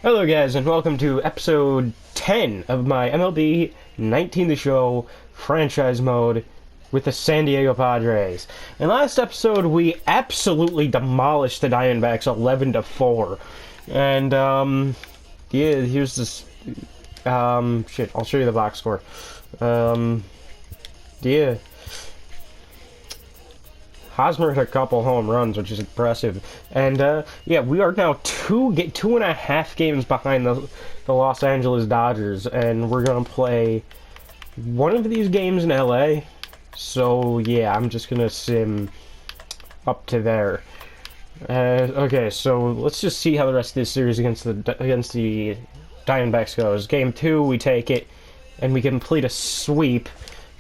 Hello guys, and welcome to episode 10 of my MLB 19 The Show franchise mode with the San Diego Padres. In last episode, we absolutely demolished the Diamondbacks 11-4. And, yeah, here's this, shit, I'll show you the box score. Yeah. Hosmer hit a couple home runs, which is impressive. And, yeah, we are now 2.5 games behind the Los Angeles Dodgers, and we're going to play one of these games in LA. So, yeah, I'm just going to sim up to there. Okay, so let's just see how the rest of this series against the Diamondbacks goes. Game 2, we take it, and we complete a sweep.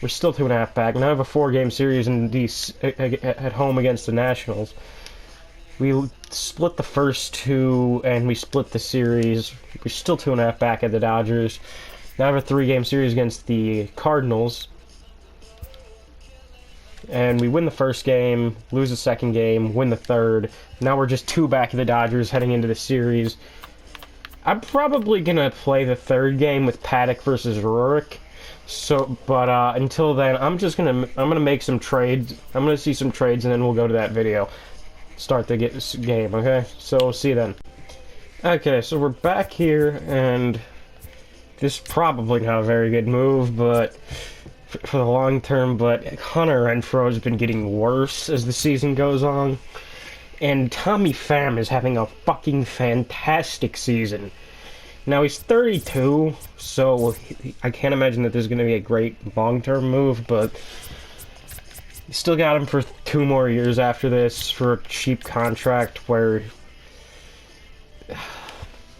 We're still 2.5 back. Now I have a 4-game series in at home against the Nationals. We split the first two, and we split the series. We're still 2.5 back at the Dodgers. Now I have a 3-game series against the Cardinals. And we win the first game, lose the second game, win the third. Now we're just 2 back at the Dodgers heading into the series. I'm probably going to play the third game with Paddock versus Rorik. So, but until then, I'm gonna make some trades. I'm gonna see some trades, and then we'll go to that video. Start the game, okay? So, see you then. Okay, so we're back here, and this is probably not a very good move, but for the long term. But Hunter Renfroe has been getting worse as the season goes on, and Tommy Pham is having a fucking fantastic season. Now, he's 32, so I can't imagine that there's going to be a great long-term move, but you still got him for 2 more years after this for a cheap contract where,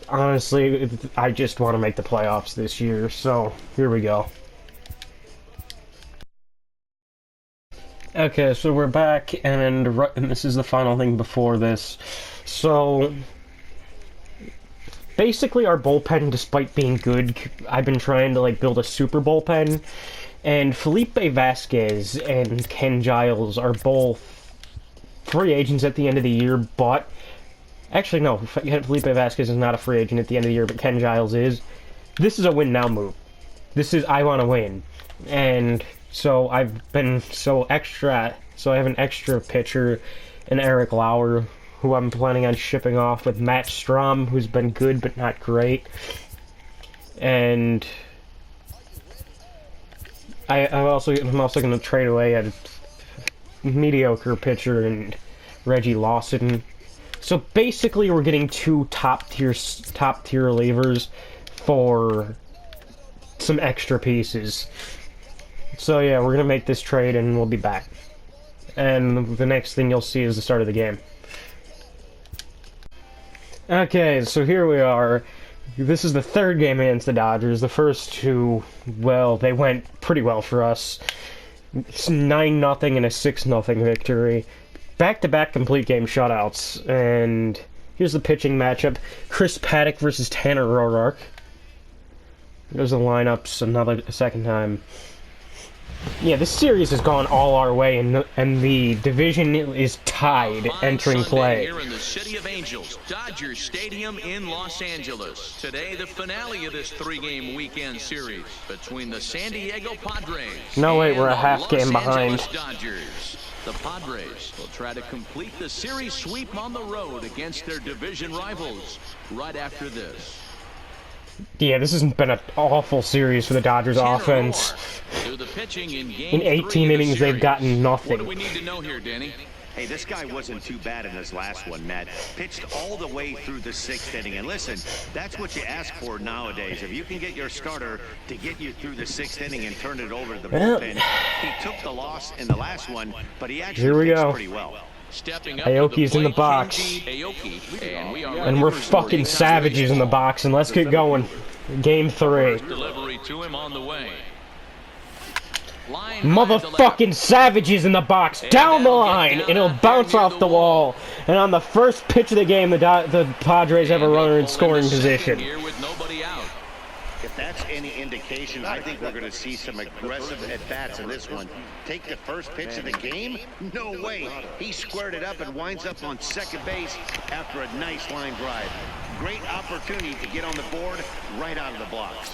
honestly, I just want to make the playoffs this year, so here we go. Okay, so we're back, and this is the final thing before this. So basically, our bullpen, despite being good, I've been trying to, build a super bullpen, and Felipe Vasquez and Ken Giles are both free agents at the end of the year, but actually, no, Felipe Vasquez is not a free agent at the end of the year, but Ken Giles is. This is a win-now move. This is, I want to win. And so I have an extra pitcher in Eric Lauer, who I'm planning on shipping off with Matt Strom, who's been good but not great. And I'm also going to trade away a mediocre pitcher and Reggie Lawson. So basically, we're getting 2 top tier relievers for some extra pieces. So yeah, we're gonna make this trade and we'll be back. And the next thing you'll see is the start of the game. Okay, so here we are. This is the 3rd game against the Dodgers. The first 2, well, they went pretty well for us. It's 9-0 and a 6-0 victory. Back-to-back complete game shutouts. And here's the pitching matchup. Chris Paddock versus Tanner Roark. There's the lineups a second time. Yeah, this series has gone all our way, and the division is tied entering play. Here in the City of Angels, Dodger Stadium in Los Angeles. Today, the finale of this 3-game weekend series between the San Diego Padres. No, wait, we're a half Los game behind. Angeles Dodgers. The Padres will try to complete the series sweep on the road against their division rivals right after this. Yeah, this has been an awful series for the Dodgers offense. In 18 innings, they've gotten nothing. What do we need to know here, Danny? Hey, this guy wasn't too bad in his last one, Matt. Pitched all the way through the 6th inning. And listen, that's what you ask for nowadays. If you can get your starter to get you through the 6th inning and turn it over to the bullpen. He took the loss in the last one, but he actually pitched pretty well. Aoki's in the box. And we're fucking savages in the box, and let's get going. Game 3. Motherfucking savages in the box, down the line, and it'll bounce off the wall. And on the first pitch of the game, the Padres have a runner in scoring position. If that's any indication, I think we're going to see some aggressive at-bats in this one. Take the first pitch of the game? No way. He squared it up and winds up on second base after a nice line drive. Great opportunity to get on the board right out of the blocks.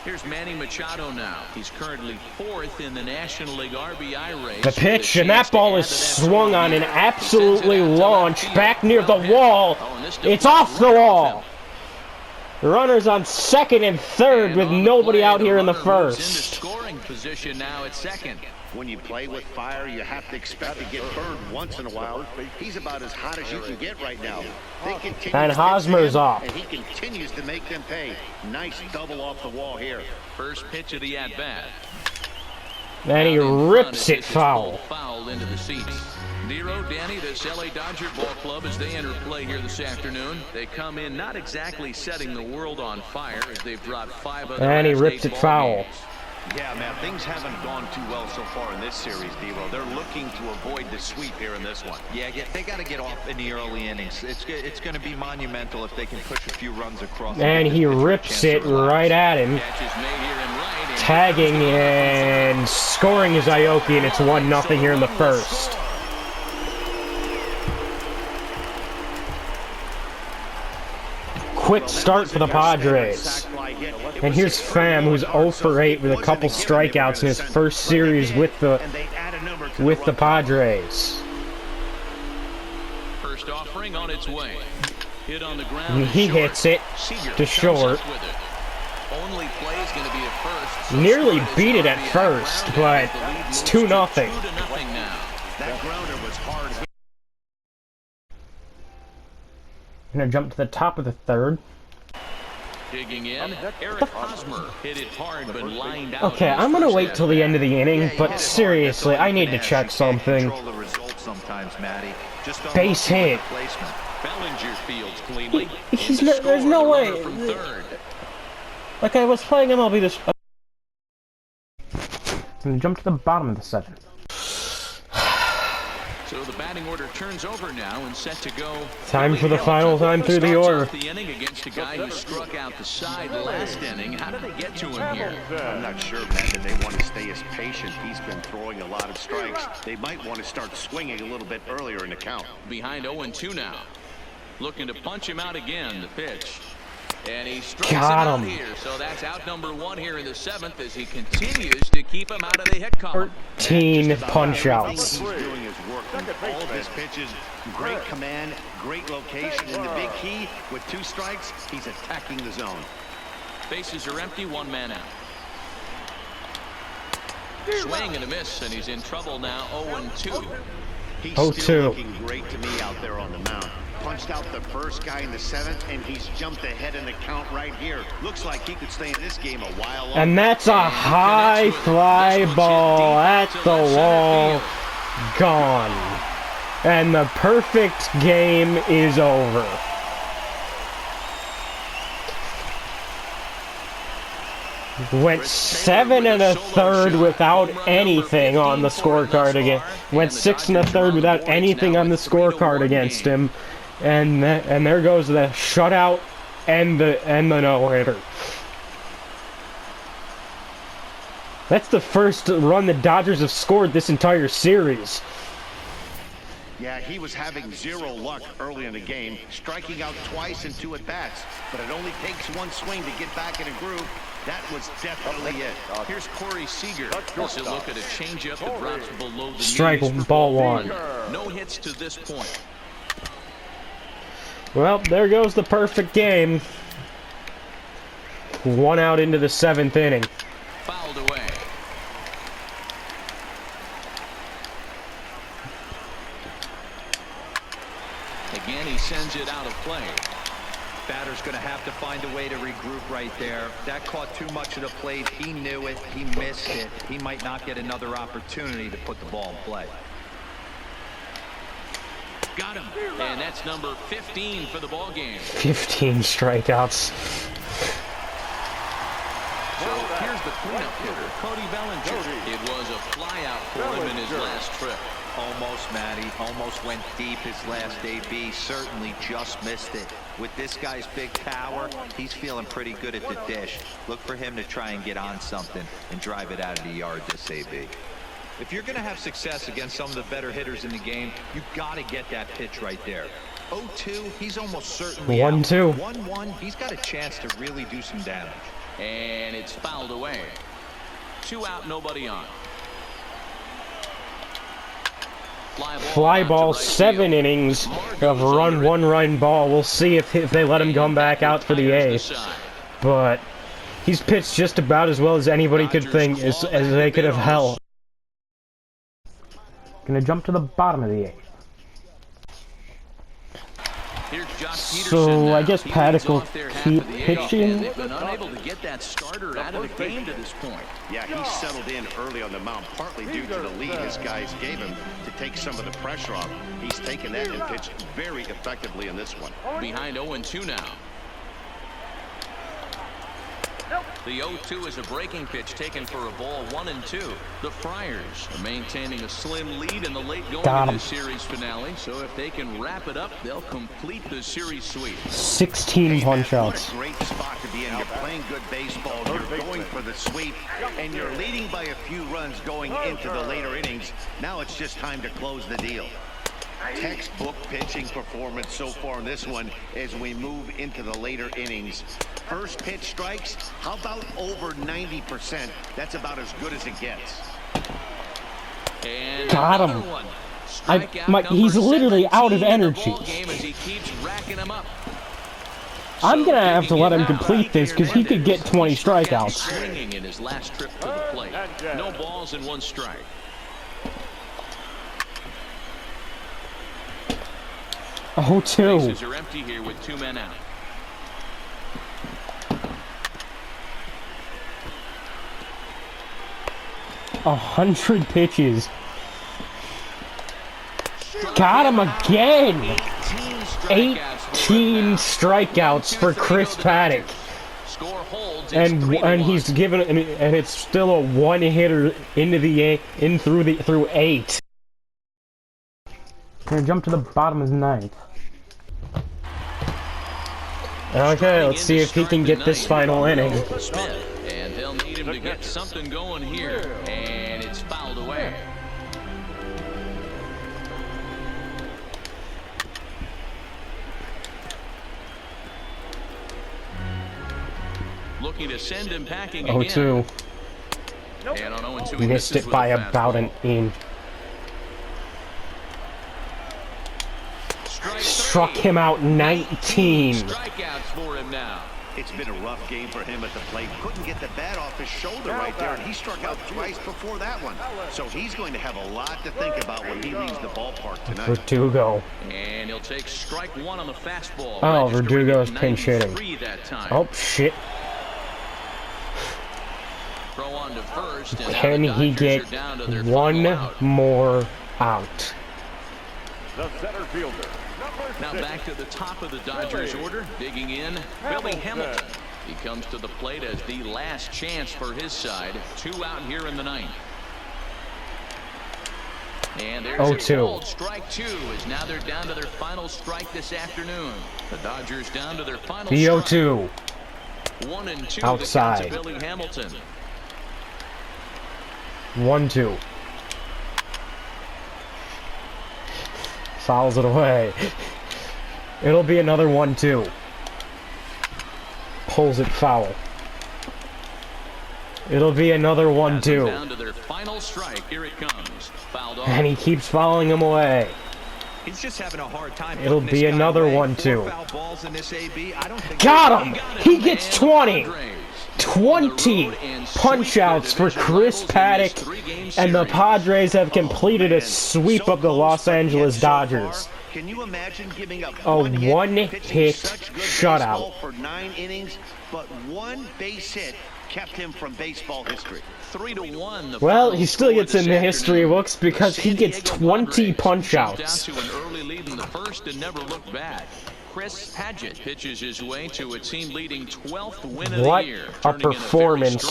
Here's Manny Machado now. He's currently 4th in the National League RBI race. The pitch, and that ball is swung on and absolutely launched back near the wall. It's off the wall. Runners on second and third with nobody out here in the first. Into scoring position now at second. When you play with fire, you have to expect to get burned once in a while. He's about as hot as you can get right now. They continue And to Hosmer's off. and he continues to make them pay. Nice double off the wall here. First pitch of the at-bat. And he rips it foul. Foul into the seats. Nero, Danny, this LA Dodger ball club as they enter play here this afternoon. They come in not exactly setting the world on fire as they've dropped 5 of the And he last ripped 8 it foul. games. Yeah, man, things haven't gone too well so far in this series, Nero. They're looking to avoid the sweep here in this one. Yeah, they got to get off in the early innings. It's going to be monumental if they can push a few runs across. And he rips it right at him. Catch is made here and right. And Tagging and scoring is Aoki, and it's 1-0 here in the first. Quick start for the Padres. And here's Pham, who's 0 for 8 with a couple strikeouts in his first series with the Padres. First offering on its way. Hit on the ground. And he hits it to short. Only play is going to be at first. Nearly beat it at first, but it's 2-0. 2-0 now. That grounder was hard. Gonna jump to the top of the third. Digging in, Eric Hosmer hit it hard but lined out. Okay, I'm gonna wait till the end of the inning, but seriously, I need to check something. Base hit. Bellinger fields cleanly. There's no way. From third. Like I was playing MLB this. And jump to the bottom of the 7th. So the batting order turns over now and set to go. Time for the final time through the order. The inning against a guy who struck out the side last inning. How did they get to him here? I'm not sure, man, that they want to stay as patient. He's been throwing a lot of strikes. They might want to start swinging a little bit earlier in the count. Behind 0-2 now. Looking to punch him out again, the pitch. And he strikes Got him out him. here. So that's out number 1 here in the 7th as he continues to keep him out of the hit column. 13 punch outs. He's doing his work. All of his pitches, great command, great location. And the big key, with 2 strikes, he's attacking the zone. Bases are empty, 1 man out. Swing and a miss, and he's in trouble now, 0-2. He's 0-2. still looking great to me out there on the mound. Punched out the first guy in the 7th, and he's jumped ahead in the count right here. Looks like he could stay in this game a while longer. And that's a high fly ball at the wall. Gone. And the perfect game is over. Went 7 1/3 without anything on the scorecard again. Went 6 1/3 without anything on the scorecard against him. And there goes the shutout and the no-hitter. That's the first run the Dodgers have scored this entire series. Yeah, he was having 0 luck early in the game, striking out twice in 2 at-bats. But it only takes 1 swing to get back in a groove. That was definitely it. Here's Corey Seager. This is a look at a changeup that drops below the Strike, knees. ball 1. No hits to this point. Well, there goes the perfect game. 1 out into the 7th inning. Fouled away. Again, he sends it out of play. Batter's going to have to find a way to regroup right there. That caught too much of the plate. He knew it. He missed it. He might not get another opportunity to put the ball in play. Got him. And that's number 15 for the ball game. 15 strikeouts. So here's the cleanup hitter, Cody Bellinger. It was a flyout for him in his last trip. Almost, Matty. Almost went deep his last AB. Certainly just missed it. With this guy's big power, he's feeling pretty good at the dish. Look for him to try and get on something and drive it out of the yard this AB. If you're going to have success against some of the better hitters in the game, you've got to get that pitch right there. 0-2, he's almost certainly 1-2. 1-1, he's got a chance to really do some damage. And it's fouled away. 2 out, nobody on. Fly ball, 7 innings of one-run ball. We'll see if they let him come back out for the 8th. But he's pitched just about as well as anybody could think, as they could have held. Gonna jump to the bottom of the 8th. So I guess Paddock will keep pitching. They've been unable to get that starter out of the game to this point. Yeah, he settled in early on the mound, partly due to the lead his guys gave him to take some of the pressure off. He's taken that and pitched very effectively in this one. Behind 0-2 now. The 0-2 is a breaking pitch taken for a ball, 1-2. The Friars are maintaining a slim lead in the late going of this series finale. So if they can wrap it up, they'll complete the series sweep. 16 punch outs. What a great spot to be in. You're playing good baseball. You're going for the sweep, and you're leading by a few runs going into the later innings. Now it's just time to close the deal. Textbook pitching performance so far in this one as we move into the later innings. First pitch strikes, how about over 90%? That's about as good as it gets. And got him. He's literally out of energy. I'm gonna have to let him complete this because he could get 20 strikeouts. Swinging in his last trip to the plate. No balls and 1 strike. Oh, 2. Bases are empty here with 2 men out. A 100 pitches. Got him again. 18 strikeouts for Chris Paddock. And he's given and it's still a 1-hitter into the through 8. Gonna jump to the bottom of the 9th. Okay, let's see if he can get this final inning. And they'll need him to get something going here, and it's fouled away. Looking to send him packing again. 0-2. And on 0-2, He missed it by about an inch. Struck him out 19. Strikeouts for him now. It's been a rough game for him at the plate. Couldn't get the bat off his shoulder right there, and he struck out twice before that one. So he's going to have a lot to think about when he leaves the ballpark tonight. Verdugo. And he'll take strike 1 on the fastball. Oh, Verdugo's pinch hitting. Oh, shit. Throw on to first, and can he get 1 more out? The center fielder. Now back to the top of the Dodgers order, digging in, Billy Hamilton. He comes to the plate as the last chance for his side. 2 out here in the 9th. And there's a called strike 2, as now they're down to their final strike this afternoon. The Dodgers down to their final strike. 0-2. 1-2 outside. Billy Hamilton. 1-2. Fouls it away. It'll be another 1-2. Pulls it foul. It'll be another 1-2. Down to their final strike. Here it comes. Fouled off. And he keeps fouling him away. He's just having a hard time. It'll be another 1-2. Got Got him! He gets 20! 20 punch-outs for Chris Paddock, and the Padres have completed a sweep of the Los Angeles Dodgers. Can you imagine giving up A one-hit shutout for 9 innings, but 1 base hit kept him from baseball history? 3-1. Well, he still gets in the history books because he gets 20 punch-outs. Down to an early lead in the first and never looked back. Chris Padgett pitches his way to a team-leading 12th win of the year. What a performance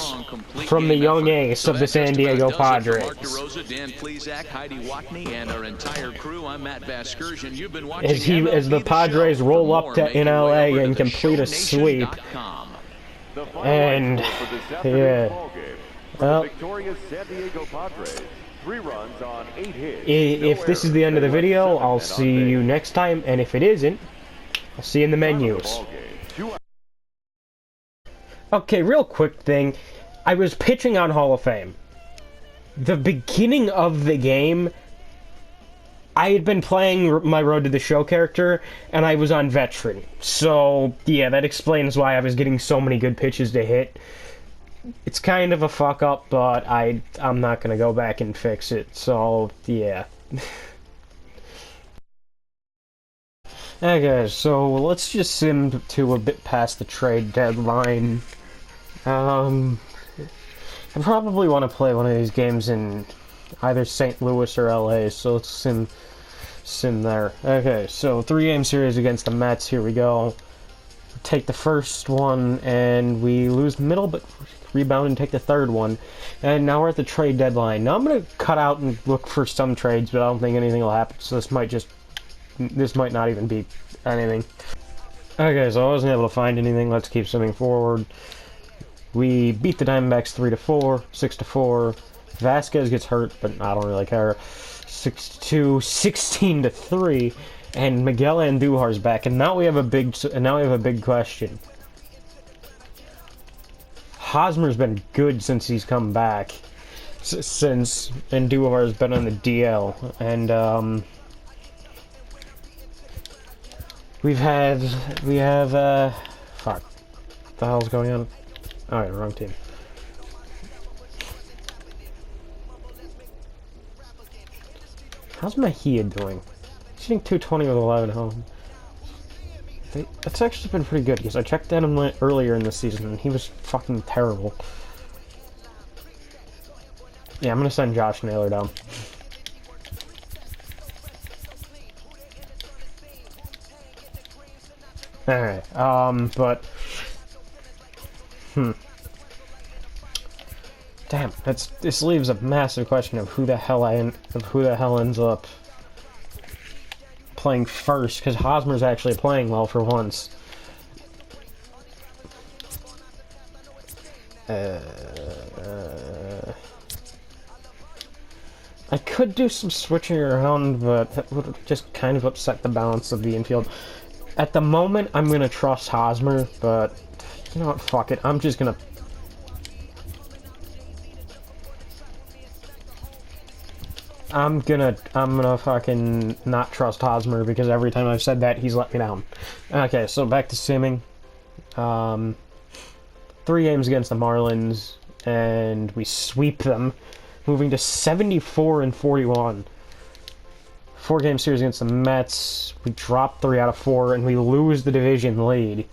from the young ace of the San Diego Padres. Mark DeRosa, Dan Plesac, Heidi Watney, and our entire crew. I'm Matt Vasgersian. You've been watching as the Padres roll up in LA and complete a sweep. And yeah, well, victorious San Diego Padres. 3 runs on 8 hits. If this is the end of the video, I'll see you next time, and if it isn't, I'll see you in the menus. Okay, real quick thing. I was pitching on Hall of Fame. The beginning of the game, I had been playing my Road to the Show character, and I was on Veteran. So, yeah, that explains why I was getting so many good pitches to hit. It's kind of a fuck up, but I'm not gonna go back and fix it, so, yeah. Okay, so let's just sim to a bit past the trade deadline. I probably want to play one of these games in either St. Louis or LA, so let's sim there. Okay, so 3-game series against the Mets, here we go. Take the first one, and we lose the middle, but rebound and take the third one. And now we're at the trade deadline. Now I'm going to cut out and look for some trades, but I don't think anything will happen, so this might not even be anything. Okay, so I wasn't able to find anything. Let's keep swimming forward. We beat the Diamondbacks 3-4, 6-4. Vasquez gets hurt, but I don't really care. 6-2, 16-3, and Miguel Andujar's back. And now we have a big question. Hosmer's been good since he's come back, since Andujar's been on the DL, and we have fuck, what the hell's going on? Alright, wrong team. How's Mejia doing? He's hitting 220 with 11 home. That's actually been pretty good, because I checked on him earlier in the season, and he was fucking terrible. Yeah, I'm gonna send Josh Naylor down. Alright, but... Damn, this leaves a massive question of who the hell ends up playing first, because Hosmer's actually playing well for once. I could do some switching around, but that would just kind of upset the balance of the infield. At the moment, I'm gonna trust Hosmer, but you know what? Fuck it. I'm just gonna. I'm gonna fucking not trust Hosmer, because every time I've said that, he's let me down. Okay, so back to simming. 3 games against the Marlins, and we sweep them, moving to 74-41. 4-game series against the Mets, we drop 3 out of 4, and we lose the division lead.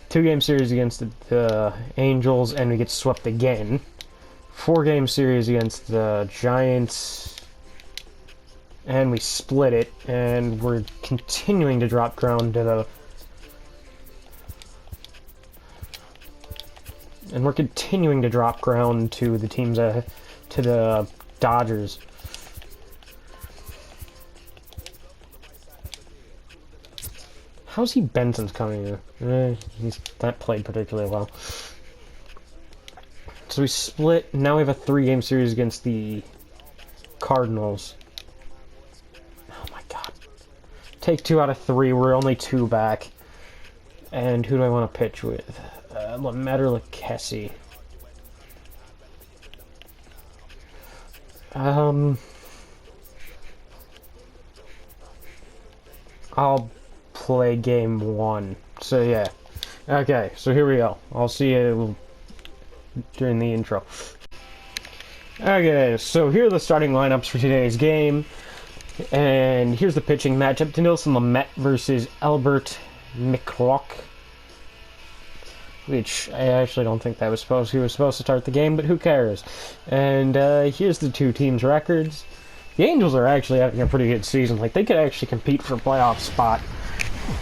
2-game series against the Angels, and we get swept again. 4-game series against the Giants, and we split it, and we're continuing to drop ground to the... And we're continuing to drop ground to the teams, to the Dodgers. How's he been since coming here? He's not played particularly well. So we split. Now we have a 3-game series against the Cardinals. Oh my god. Take 2 out of 3. We're only 2 back. And who do I want to pitch with? Lamet or Lakessi? I'll play game 1. So yeah. Okay, so here we go. I'll see you during the intro. Okay, so here are the starting lineups for today's game. And here's the pitching matchup. Dinelson Lamet versus Albert McClock. Which, I actually don't think he was supposed to start the game, but who cares? And here's the two teams' records. The Angels are actually having a pretty good season. Like, they could actually compete for a playoff spot.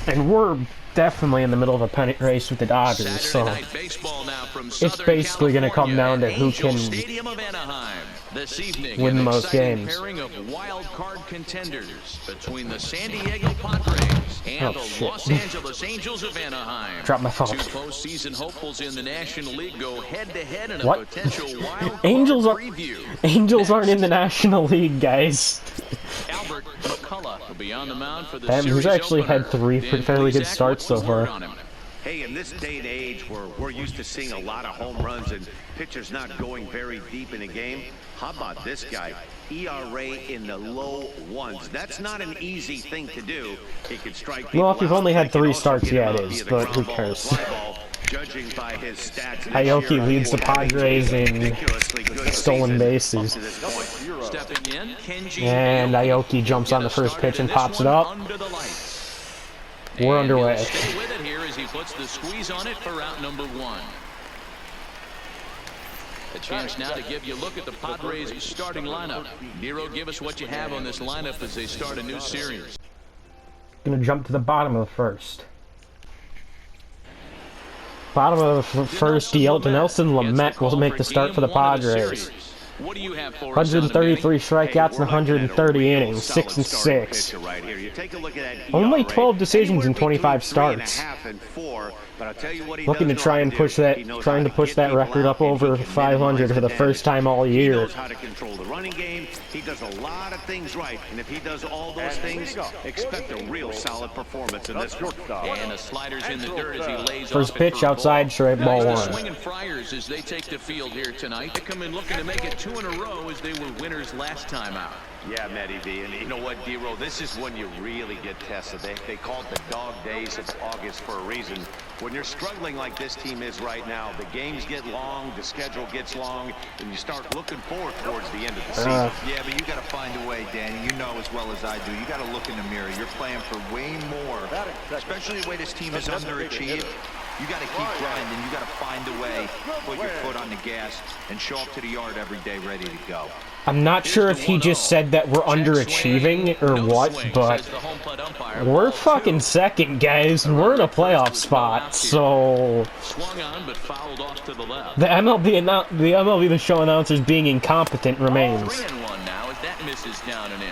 And we're definitely in the middle of a pennant race with the Dodgers, so Saturday night baseball now from it's Southern basically going to come down to California who at can Angel Stadium of Anaheim. This evening, win an most exciting games. pairing of wild card contenders between the San Diego Padres and Oh, the shit. Los Angeles Angels of Anaheim. Drop my phone. Two postseason hopefuls in the National League go head-to-head in a What? potential wild card Angels preview. Angels aren't in the National League, guys. Albert McCullough will be on the mound for the Damn, he's series actually opener. had 3 Dan fairly good Plesac, starts so what's the word far. on him? Hey, in this day and age where we're used to seeing a lot of home runs and pitchers not going very deep in a game, how about this guy? ERA in the low ones. That's not an easy thing to do. He can strike people Well, if you've out. only had He can 3 also starts, get yeah, him it out is, via the but ground who ball, cares? fly ball, judging by his stats this Aoki year, leads the for having Padres a in ridiculously good stolen season bases. up to this point. Stepping in, Kenji And Aoki Aoki jumps will on get the first started pitch in and this pops it one up. under the lights. We're And underway. he'll stay with it here as he puts the squeeze on it for out number 1. A chance now to give you a look at the Padres' starting lineup. Nero, give us what you have on this lineup as they start a new series. Gonna jump to the bottom of the first. Bottom of the first, Nelson Lamet will make the start for the Padres. What do you have for us on the 133 meeting? strikeouts in 130 innings, 6 and 6. Right here. You take a look at that Only ERA, 12 decisions in anywhere 25 between 3.5 starts. and 4, but I'll tell you what he Looking to does try know and how push do. that, He knows trying how to push get that people record out, up and he over can 500 minimize for the the first damage. time all He year. knows how to control the running game. He does a lot of things right, and if he does all those things, expect a real solid performance in this one. And the slider's in the dirt as he lays First off it pitch for a outside, ball. straight Now ball he's the 1. swinging Friars as they take the field here tonight. They come in looking to make it 2 in a row as they were winners last time out. Yeah, Matty V, and you know what, D-Roll, this is when you really get tested. They call it the dog days of August for a reason. When you're struggling like this team is right now, the games get long, the schedule gets long, and you start looking forward towards the end of the season. Yeah, but you got to find a way, Danny. You know as well as I do. You got to look in the mirror. You're playing for way more, especially the way this team is underachieved. You got to keep grinding. You got to find a way, put your foot on the gas, and show up to the yard every day ready to go. I'm not sure if he just said that we're underachieving or what, but we're fucking second, guys, and we're in a playoff spot, so the MLB The Show announcers being incompetent remains. 3-1 now as that misses down and in.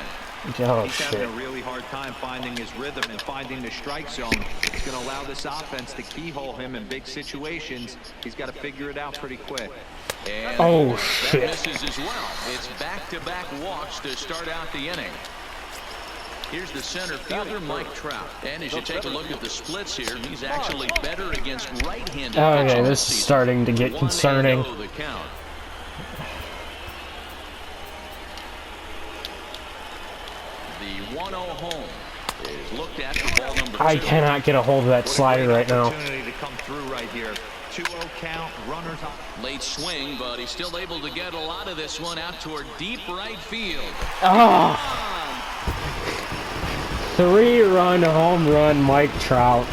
Oh, He's having shit. a really hard time finding his rhythm and finding the strike zone. It's going to allow this offense to keyhole him in big situations. He's got to figure it out pretty quick. And Oh, that shit. misses as well. It's back-to-back walks to start out the inning. Here's the center fielder, Mike Trout. And as you take a look at the splits here, he's actually better against right-handed Okay, pitching this is season. starting to get concerning. 1-0 the count. The 1-0 home is looked at for ball number 2. I cannot get a hold of that slider right now. Opportunity to come through right here. 2-0 count, runners on. Late swing, but he's still able to get a lot of this one out toward deep right field. Oh, 3-run home run, Mike Trout.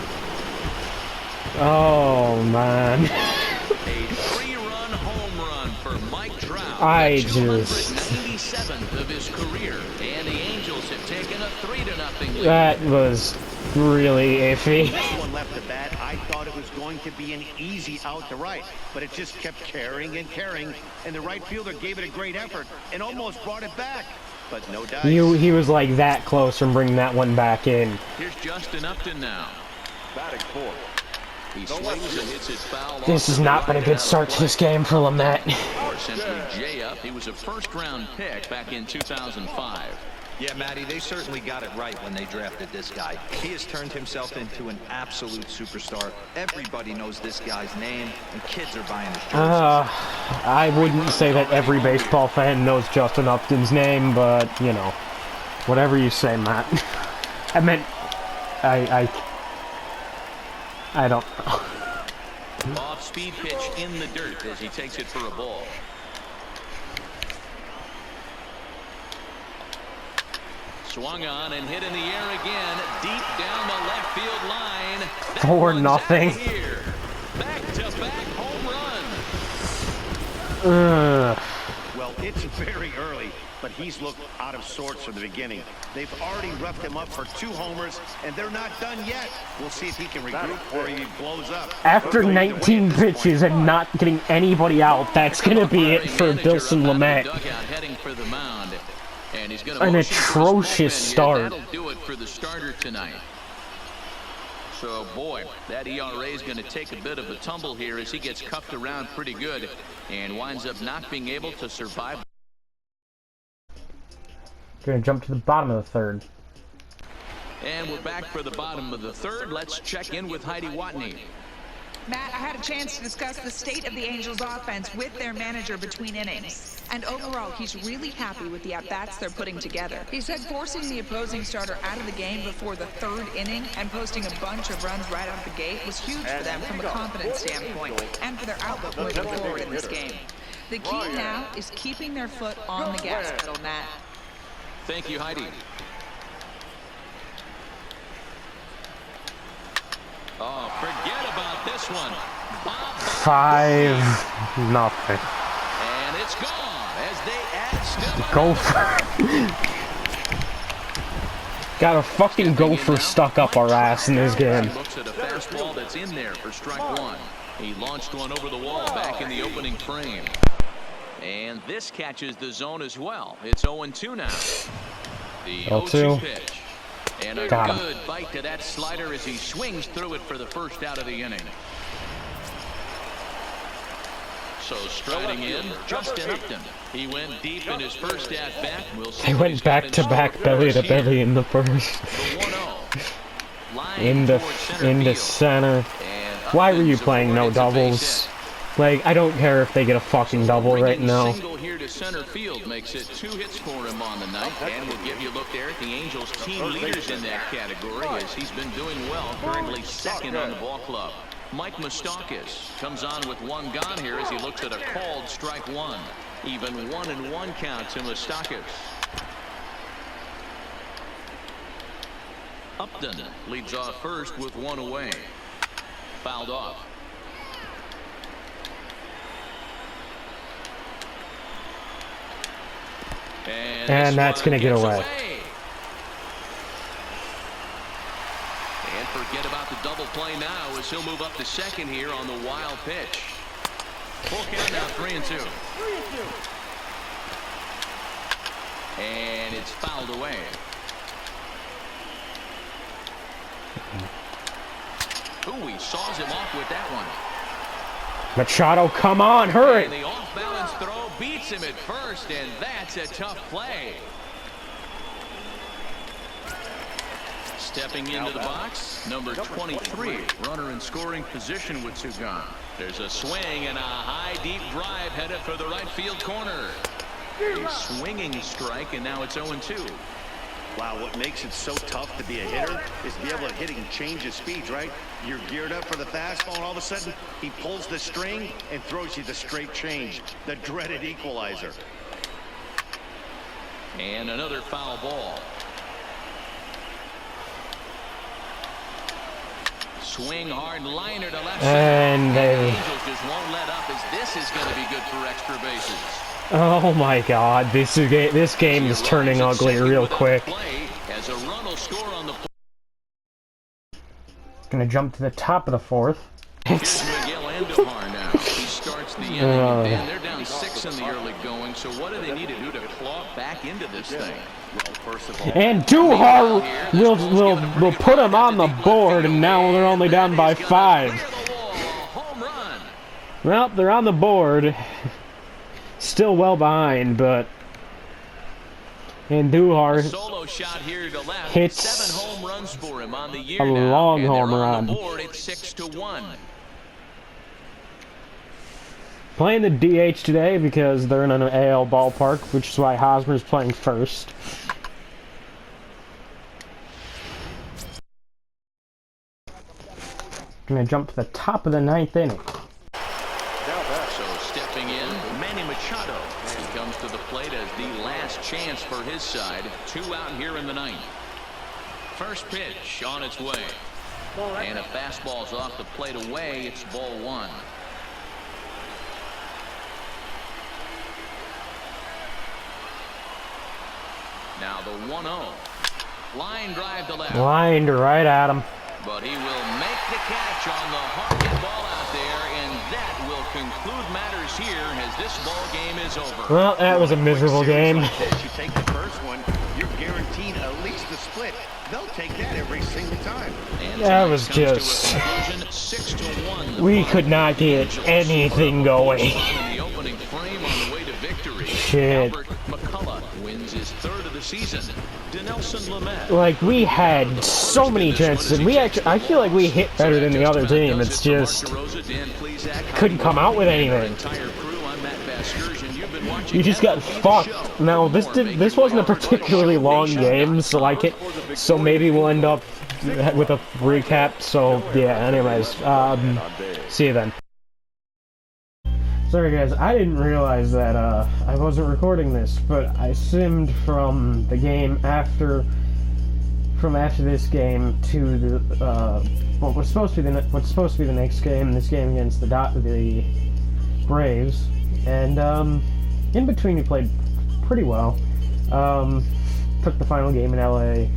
Oh, man. A 3-run home run for Mike Trout. I The just... 297th of his career. And the Angels have taken a 3-0 lead. That was really iffy. One left to bat. I thought it was going to be an easy out to right, but it just kept carrying and carrying, and the right fielder gave it a great effort and almost brought it back, but no dice. He was like that close from bringing that one back in. Here's Justin Upton now. Batting fourth. He swings and hits it foul. This has not been a good start to this game for Lamet. Or simply J-Up. He was a first-round pick back in 2005. Yeah, Matty, they certainly got it right when they drafted this guy. He has turned himself into an absolute superstar. Everybody knows this guy's name, and kids are buying his jerseys. I wouldn't say that every baseball fan knows Justin Upton's name, but, you know, whatever you say, Matt. I meant, I don't know. Off-speed pitch in the dirt as he takes it for a ball. Swung on and hit in the air again, deep down the left field line. That 4-0. one's out of here. Back-to-back home run. Well, it's very early, but he's looked out of sorts from the beginning. They've already roughed him up for 2 homers, and they're not done yet. We'll see if he can regroup or he blows up. After 19 pitches and not getting anybody out, that's going to be it for Bilson Lamet. An atrocious start. That'll do it for the starter tonight. So, boy, that ERA is going to take a bit of a tumble here as he gets cuffed around pretty good and winds up not being able to survive. Going to jump to the bottom of the third. And we're back for the bottom of the third. Let's check in with Heidi Watney. Matt, I had a chance to discuss the state of the Angels offense with their manager between innings. And overall, he's really happy with the at-bats they're putting together. He said forcing the opposing starter out of the game before the 3rd inning and posting a bunch of runs right out the gate was huge for them from a confidence standpoint and for their outlook moving forward in this game. The key now is keeping their foot on the gas pedal, Matt. Thank you, Heidi. Oh, forget about this one. 5-0. And it's gone as they add still. Got a fucking gopher stuck up our ass in this game. Looks at a fastball that's in there for strike 1. He launched one over the wall back in the opening frame. And this catches the zone as well. It's 0-2 now. The 0-2 pitch. And a good bite to that slider as he swings through it for the first out of the inning. So striding in, Justin Upton. He went deep in his first at-bat. We'll see. They went back-to-back belly-to-belly in the first. In the center. Why were you playing no doubles? Like, I don't care if they get a fucking double right now. Single here to center field makes it 2 hits for him on the night, and we'll give you a look there at the Angels' team leaders in that category as he's been doing well, currently 2nd on the ball club. Mike Moustakas comes on with 1 gone here as he looks at a called strike 1. Even 1-1 count to Moustakas. Upton leads off first with 1 away. Fouled off. And that's going to get away. And forget about the double play now as he'll move up to 2nd here on the wild pitch. Full count now, 3-2. And it's fouled away. Ooh, he saws him off with that one. Machado, come on, hurry! And the off-balance throw beats him at first, and that's a tough play. Stepping into the box, number 23, runner in scoring position with 2 gone. There's a swing and a high, deep drive headed for the right field corner. A swinging strike, and now it's 0-2. Wow, what makes it so tough to be a hitter is to be able to hit and change his speeds, right? You're geared up for the fastball, and all of a sudden, he pulls the string and throws you the straight change, the dreaded equalizer. And another foul ball. Swing hard liner to left and the Angels just won't let up as this is going to be good for extra bases. Oh my God, this game is turning ugly real quick. As a run will score on the Gonna jump to the top of the 4th. Miguel Andujar now. He starts the inning, and they're down 6 in the early going. So what do they need to do to claw back into this thing? Well, first of all, and Duhar will put him on the board, and now they're only down by 5. Home run. Well, they're on the board. Still well behind, but Andujar solo shot here to left. hits 7 home runs for him on the year a now, long and home they're run. on the board. It's 6-1. Playing the DH today because they're in an AL ballpark, which is why Hosmer's playing first. Gonna jump to the top of the 9th inning. Stepping in, Manny Machado. He comes to the plate as the last chance for his side. 2 out here in the 9th. First pitch on its way. And a fastball's off the plate away. It's ball 1. Now the 1-0. Line drive to left. Lined right at him. But he will make the catch on the hard hit ball out there, and that will conclude matters here as this ball game is over. Well, that was a miserable game. Like this, you take the first one, you're guaranteed at least a split. They'll take that every single time. And That was comes to a just... conclusion, 6-1. We could not get anything going. In the opening frame on the way to victory. Shit. Albert McCullough wins his third of the season. Denelson Lamet. Like, we had so many chances, and we actually, I feel like we hit better than the other team. It's just, couldn't come out with anything. You just got fucked. Now, this wasn't a particularly long game, so maybe we'll end up with a recap. So, yeah, anyways, see you then. Sorry guys, I didn't realize that I wasn't recording this, but I simmed from the game after this game to the what's supposed to be the next game, this game against the Braves, and in between we played pretty well. Took the final game in LA,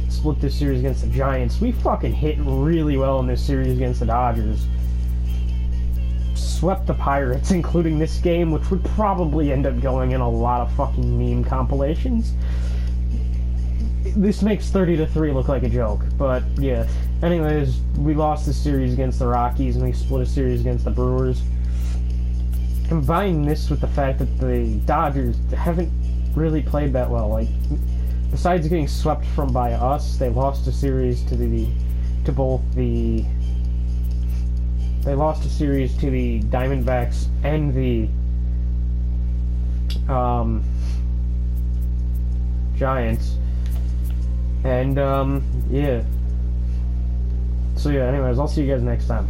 split this series against the Giants. We fucking hit really well in this series against the Dodgers. Swept the Pirates, including this game, which would probably end up going in a lot of fucking meme compilations. This makes 30-3 look like a joke, but yeah. Anyways, we lost the series against the Rockies, and we split a series against the Brewers. Combine this with the fact that the Dodgers haven't really played that well. Like, besides getting swept from by us, they lost a series to the Diamondbacks and the Giants. And yeah. So yeah, anyways, I'll see you guys next time.